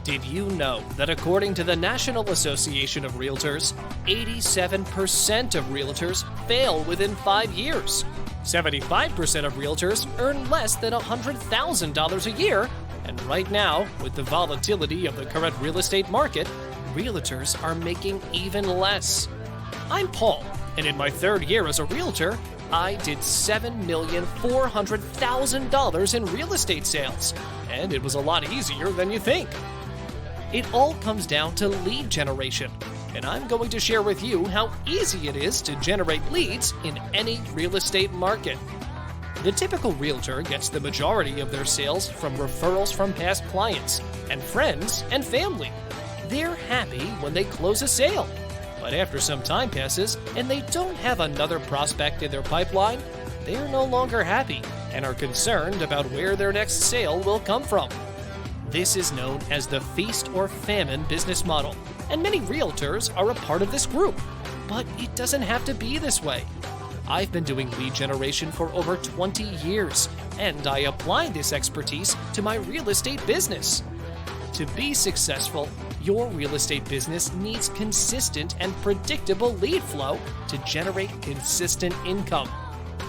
Did you know that according to the National Association of Realtors, 87% of realtors fail within 5 years? 75% of realtors earn less than $100,000 a year, and right now, with the volatility of the current real estate market, realtors are making even less. I'm Paul, and in my 3rd year as a realtor, I did $7,400,000 in real estate sales, and it was a lot easier than you think. It all comes down to lead generation, and I'm going to share with you how easy it is to generate leads in any real estate market. The typical realtor gets the majority of their sales from referrals from past clients and friends and family. They're happy when they close a sale, but after some time passes and they don't have another prospect in their pipeline, they're no longer happy and are concerned about where their next sale will come from. This is known as the feast or famine business model, and many realtors are a part of this group. But it doesn't have to be this way. I've been doing lead generation for over 20 years, and I apply this expertise to my real estate business. To be successful, your real estate business needs consistent and predictable lead flow to generate consistent income.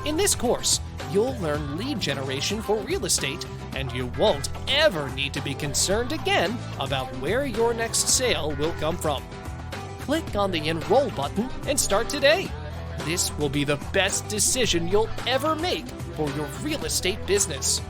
In this course, you'll learn lead generation for real estate, and you won't ever need to be concerned again about where your next sale will come from. Click on the Enroll button and start today. This will be the best decision you'll ever make for your real estate business.